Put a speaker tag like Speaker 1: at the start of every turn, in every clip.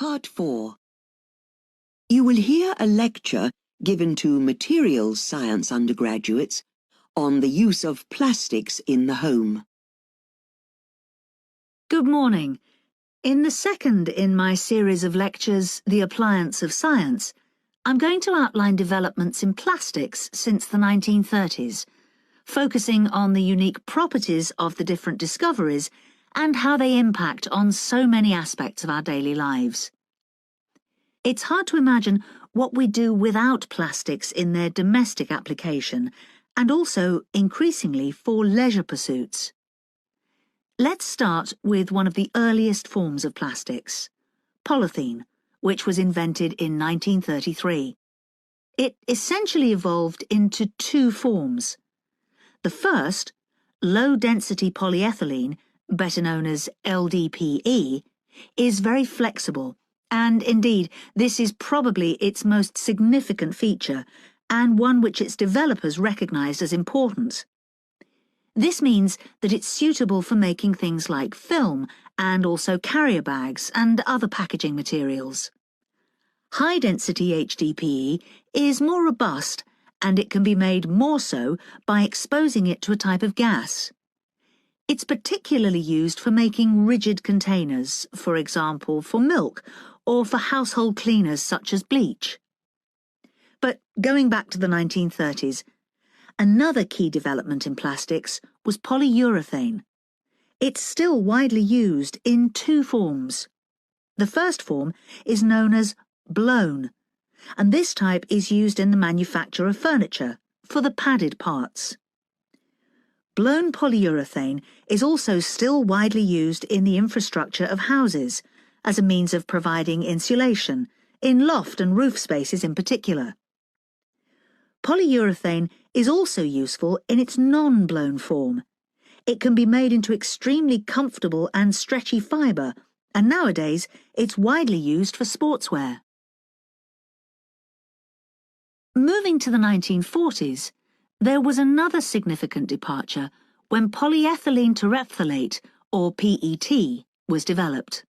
Speaker 1: Part 4. You will hear a lecture given to materials science undergraduates on the use of plastics in the home.
Speaker 2: Good morning. In the second in my series of lectures, The Appliance of Science, I'm going to outline developments in plastics since the 1930s, focusing on the unique properties of the different discoveries and how they impact on so many aspects of our daily lives. It's hard to imagine what we do without plastics in their domestic application and also, increasingly, for leisure pursuits. Let's start with one of the earliest forms of plastics, polythene, which was invented in 1933. It essentially evolved into two forms. The first, low-density polyethylene, better known as LDPE, is very flexible, and indeed this is probably its most significant feature and one which its developers recognized as important. This means that it's suitable for making things like film and also carrier bags and other packaging materials. High-density HDPE is more robust, and it can be made more so by exposing it to a type of gas. It's particularly used for making rigid containers, for example for milk or for household cleaners such as bleach. But going back to the 1930s, another key development in plastics was polyurethane. It's still widely used in two forms. The first form is known as blown, and this type is used in the manufacture of furniture, for the padded parts. Blown polyurethane is also still widely used in the infrastructure of houses, as a means of providing insulation, in loft and roof spaces in particular. Polyurethane is also useful in its non-blown form. It can be made into extremely comfortable and stretchy fibre, and nowadays it's widely used for sportswear. Moving to the 1940s, there was another significant departure when polyethylene terephthalate, or PET, was developed.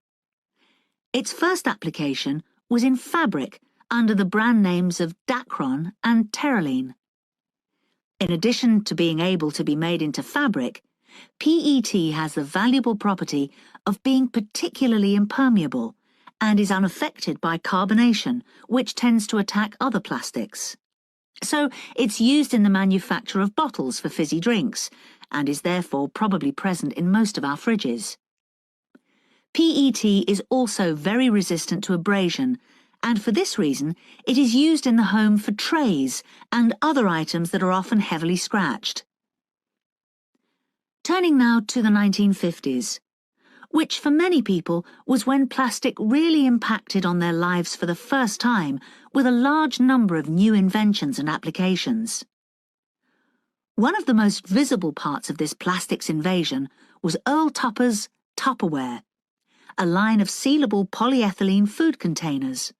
Speaker 2: Its first application was in fabric under the brand names of Dacron and Terylene. In addition to being able to be made into fabric, PET has the valuable property of being particularly impermeable and is unaffected by carbonation, which tends to attack other plastics. So it's used in the manufacture of bottles for fizzy drinks and is therefore probably present in most of our fridges. PET is also very resistant to abrasion, and for this reason it is used in the home for trays and other items that are often heavily scratched. Turning now to the 1950s, which for many people was when plastic really impacted on their lives for the first time, with a large number of new inventions and applications. One of the most visible parts of this plastics invasion was Earl Tupper's Tupperware, a line of sealable polyethylene food containers.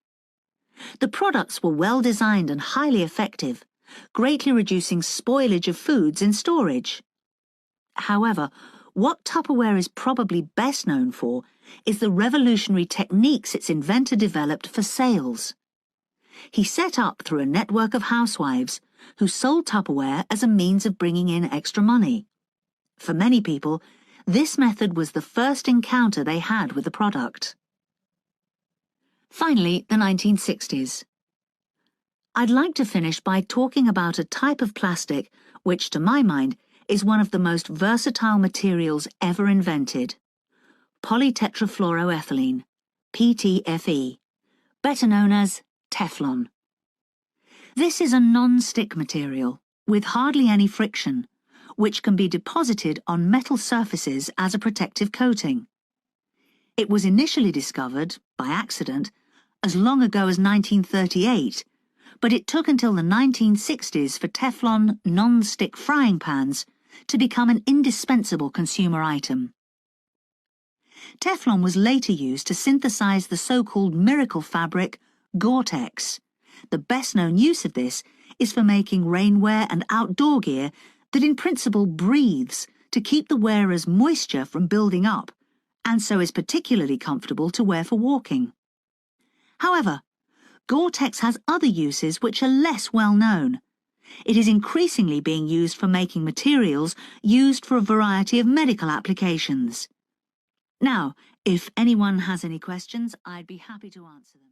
Speaker 2: The products were well designed and highly effective, greatly reducing spoilage of foods in storage. However, what Tupperware is probably best known for is the revolutionary techniques its inventor developed for sales. He set up through a network of housewives who sold Tupperware as a means of bringing in extra money. For many people, this method was the first encounter they had with the product. Finally, the 1960s. I'd like to finish by talking about a type of plastic which, to my mind, is one of the most versatile materials ever invented: polytetrafluoroethylene, PTFE, better known as Teflon. This is a non-stick material with hardly any friction, which can be deposited on metal surfaces as a protective coating. It was initially discovered, by accident, as long ago as 1938, but it took until the 1960s for Teflon non-stick frying pans to become an indispensable consumer item. Teflon was later used to synthesize the so-called miracle fabric Gore-Tex. The best-known use of this is for making rainwear and outdoor gear that in principle breathes to keep the wearer's moisture from building up, and so is particularly comfortable to wear for walking. However, Gore-Tex has other uses which are less well known. It is increasingly being used for making materials used for a variety of medical applications. Now, if anyone has any questions, I'd be happy to answer them.